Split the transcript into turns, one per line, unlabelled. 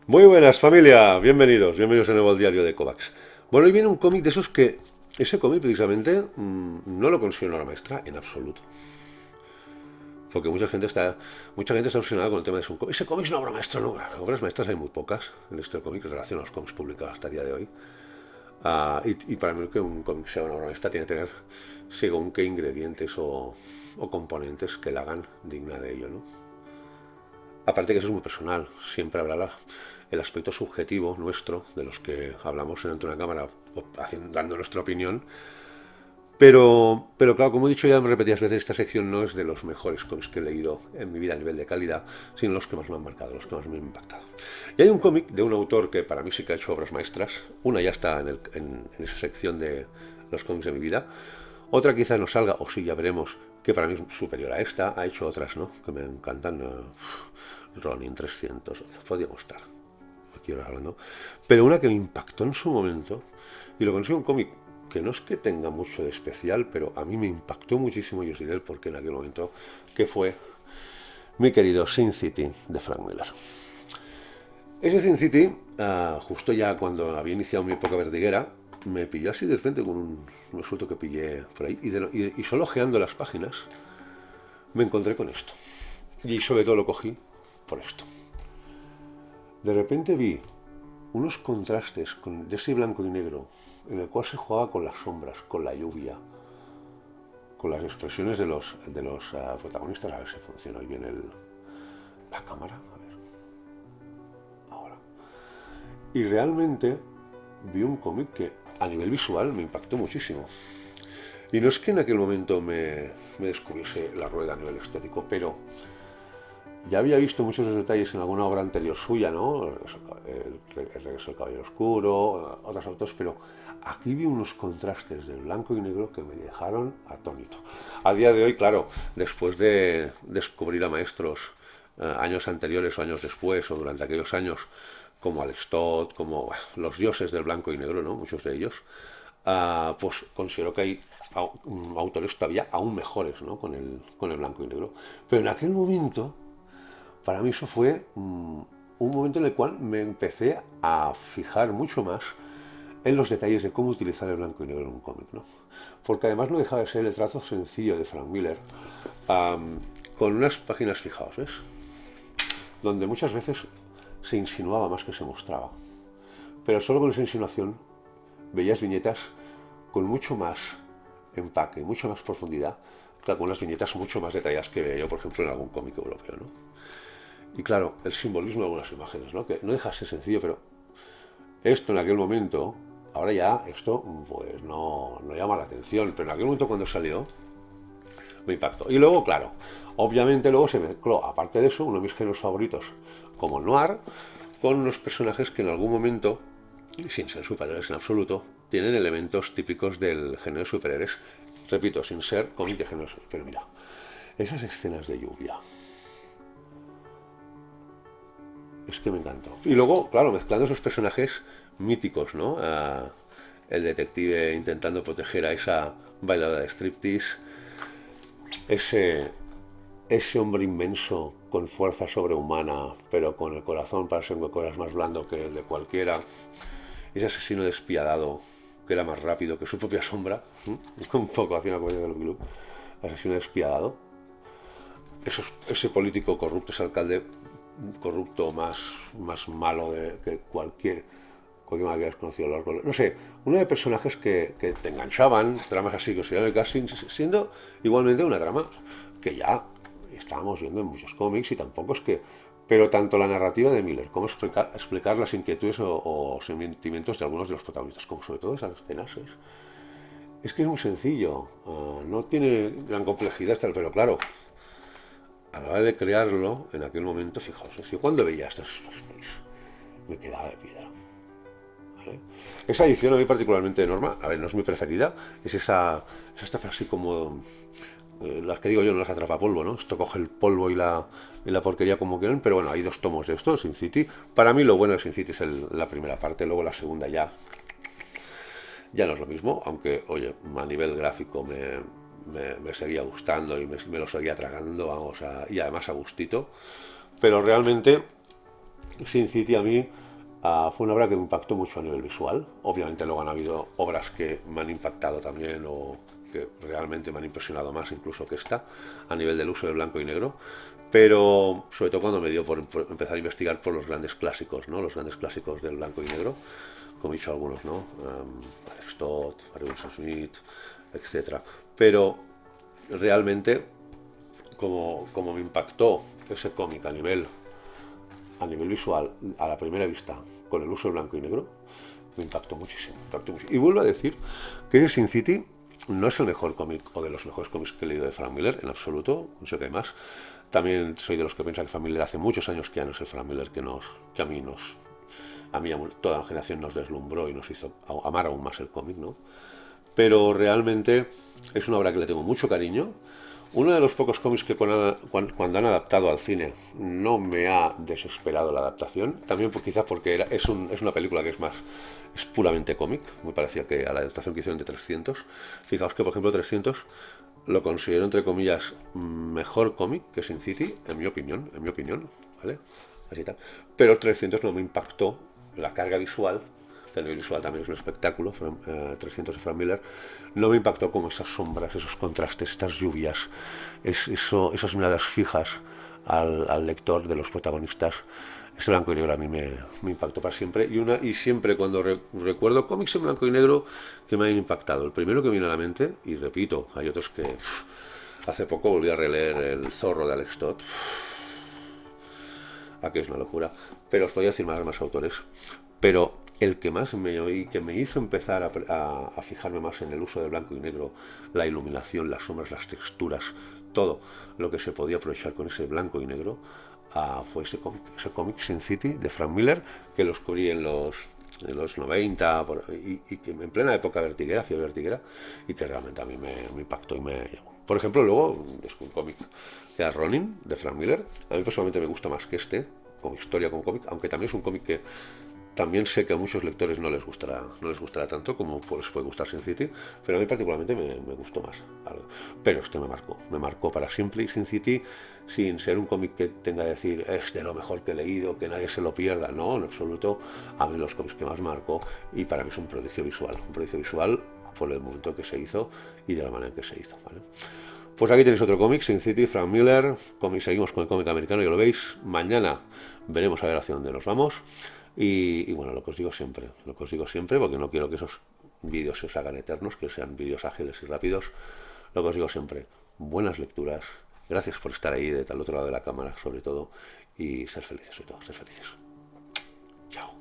Muy buenas familia, bienvenidos de nuevo al diario de Kovacs. Bueno, hoy viene un cómic de esos que, ese cómic precisamente, no lo considero una obra maestra en absoluto. Porque mucha gente está obsesionada con el tema de un cómic. Ese cómic es una obra maestra, no. Obras maestras hay muy pocas en este cómic en relación a los cómics publicados hasta el día de hoy. Y para mí que un cómic sea una obra maestra tiene que tener según qué ingredientes o componentes que la hagan digna de ello, ¿no? Aparte que eso es muy personal, siempre habrá el aspecto subjetivo nuestro, de los que hablamos ante una cámara dando nuestra opinión, pero claro, como he dicho ya repetidas veces, esta sección no es de los mejores cómics que he leído en mi vida a nivel de calidad, sino los que más me han marcado, los que más me han impactado. Y hay un cómic de un autor que para mí sí que ha hecho obras maestras, una ya está en esa sección de los cómics de mi vida, otra quizás no salga, o sí, ya veremos, que para mí es superior a esta, ha hecho otras, ¿no? Que me encantan. Ronin 300, podíamos estar aquí ahora hablando, pero una que me impactó en su momento, y lo considero un cómic que no es que tenga mucho de especial, pero a mí me impactó muchísimo, y os diré el porqué en aquel momento, que fue mi querido Sin City de Frank Miller. Ese Sin City, justo ya cuando había iniciado mi época verdiguera, me pilló así de repente con un suelto que pillé por ahí, y solo ojeando las páginas, me encontré con esto. Y sobre todo lo cogí por esto. De repente vi unos contrastes de ese blanco y negro, en el cual se jugaba con las sombras, con la lluvia, con las expresiones de los protagonistas. A ver si funciona hoy bien la cámara. A ver, ahora. Y realmente vi un cómic que a nivel visual me impactó muchísimo. Y no es que en aquel momento me descubriese la rueda a nivel estético, pero ya había visto muchos detalles en alguna obra anterior suya, ¿no? El regreso del Caballero Oscuro, otros autores, pero aquí vi unos contrastes del blanco y negro que me dejaron atónito. A día de hoy, claro, después de descubrir a maestros años anteriores o años después o durante aquellos años, como Alex Todd, como los dioses del blanco y negro, ¿no? Muchos de ellos, pues considero que hay autores todavía aún mejores, ¿no? Con el blanco y negro. Pero en aquel momento para mí eso fue un momento en el cual me empecé a fijar mucho más en los detalles de cómo utilizar el blanco y negro en un cómic, ¿no? Porque además no dejaba de ser el trazo sencillo de Frank Miller, con unas páginas fijadas, ¿ves? Donde muchas veces se insinuaba más que se mostraba. Pero solo con esa insinuación veías viñetas con mucho más empaque, mucho más profundidad, con unas viñetas mucho más detalladas que veía yo, por ejemplo, en algún cómic europeo, ¿no? Y claro, el simbolismo de algunas imágenes, ¿no? Que no deja de ser sencillo, pero esto en aquel momento, ahora ya esto pues no llama la atención, pero en aquel momento cuando salió me impactó. Y luego, claro, obviamente luego se mezcló, aparte de eso, uno de mis géneros favoritos, como el noir, con unos personajes que en algún momento, sin ser superhéroes en absoluto, tienen elementos típicos del género de superhéroes, repito, sin ser cómic de género, pero mira, esas escenas de lluvia, es que me encantó. Y luego, claro, mezclando esos personajes míticos, ¿no? El detective intentando proteger a esa bailadora de striptease, ese, ese hombre inmenso con fuerza sobrehumana, pero con el corazón para ser cosas más blando que el de cualquiera, ese asesino despiadado que era más rápido que su propia sombra, un poco hacia una comedia del club, asesino despiadado, ese político corrupto, ese alcalde corrupto más malo que cualquier mal que hayas conocido a lo largo. No sé, uno de personajes que te enganchaban, tramas así que se llama el casting, siendo igualmente una trama que ya estábamos viendo en muchos cómics y tampoco es que. Pero tanto la narrativa de Miller, cómo explicar las inquietudes o sentimientos de algunos de los protagonistas, como sobre todo esas escenas, es que es muy sencillo, no tiene gran complejidad, pero claro, a la hora de crearlo, en aquel momento, fijaos, yo cuando veía estas me quedaba de piedra. ¿Vale? Esa edición a mí particularmente de Norma, a ver, no es mi preferida, es esa estafa así como las que digo yo, no las atrapa polvo, ¿no? Esto coge el polvo y la porquería como quieran, pero bueno, hay dos tomos de esto, Sin City. Para mí lo bueno de Sin City es la primera parte, luego la segunda ya no es lo mismo, aunque, oye, a nivel gráfico me seguía gustando y me lo seguía tragando, vamos, y además a gustito. Pero realmente Sin City a mí fue una obra que me impactó mucho a nivel visual. Obviamente luego han habido obras que me han impactado también o que realmente me han impresionado más incluso que esta, a nivel del uso del blanco y negro. Pero sobre todo cuando me dio por empezar a investigar por los grandes clásicos, ¿no? Los grandes clásicos del blanco y negro, como he dicho algunos, ¿no? Alex Todd, Barry Windsor Smith, etcétera. Pero realmente, como me impactó ese cómic a nivel visual, a la primera vista, con el uso del blanco y negro, me impactó muchísimo, impactó muchísimo. Y vuelvo a decir que Sin City no es el mejor cómic o de los mejores cómics que he leído de Frank Miller, en absoluto, no sé qué más. También soy de los que piensa que Frank Miller hace muchos años que ya no es el Frank Miller que a mí, a toda la generación nos deslumbró y nos hizo amar aún más el cómic, ¿no? Pero realmente es una obra que le tengo mucho cariño. Uno de los pocos cómics que cuando han adaptado al cine no me ha desesperado la adaptación, también quizás porque es una película que es puramente cómic, muy parecida que a la adaptación que hicieron de 300. Fijaos que, por ejemplo, 300 lo considero, entre comillas, mejor cómic que Sin City, en mi opinión, ¿vale? Así tal. Pero 300 no me impactó la carga visual. El nivel visual también es un espectáculo, 300 de Frank Miller, no me impactó como esas sombras, esos contrastes, estas lluvias, esas miradas fijas al lector de los protagonistas. Ese blanco y negro a mí me impactó para siempre. Y siempre cuando recuerdo cómics en blanco y negro que me han impactado, el primero que viene a la mente, y repito, hay otros que hace poco volví a releer El Zorro de Alex Todd. Aquí es una locura, pero os podía decir más autores. Pero el que más que me hizo empezar a fijarme más en el uso del blanco y negro, la iluminación, las sombras, las texturas, todo lo que se podía aprovechar con ese blanco y negro, fue ese cómic Sin City de Frank Miller, que lo descubrí en los 90 y que en plena época vertiguera, fiebre vertiguera, y que realmente a mí me impactó y me llamó. Por ejemplo, luego es un cómic que era Ronin de Frank Miller. A mí personalmente me gusta más que como historia, como cómic, aunque también es un cómic que también sé que a muchos lectores no les gustará tanto como les puede gustar Sin City, pero a mí particularmente me gustó más. Pero este me marcó para siempre, y Sin City, sin ser un cómic que tenga que decir es de lo mejor que he leído, que nadie se lo pierda, no, en absoluto. A mí los cómics que más marcó, y para mí es un prodigio visual por el momento que se hizo y de la manera en que se hizo, ¿vale? Pues aquí tenéis otro cómic, Sin City, Frank Miller. Seguimos con el cómic americano, ya lo veis. Mañana veremos a ver hacia dónde nos vamos. Y bueno, lo que os digo siempre, porque no quiero que esos vídeos se os hagan eternos, que sean vídeos ágiles y rápidos. Lo que os digo siempre, buenas lecturas. Gracias por estar ahí del otro lado de la cámara, sobre todo. Y ser felices, sobre todo, ser felices. Chao.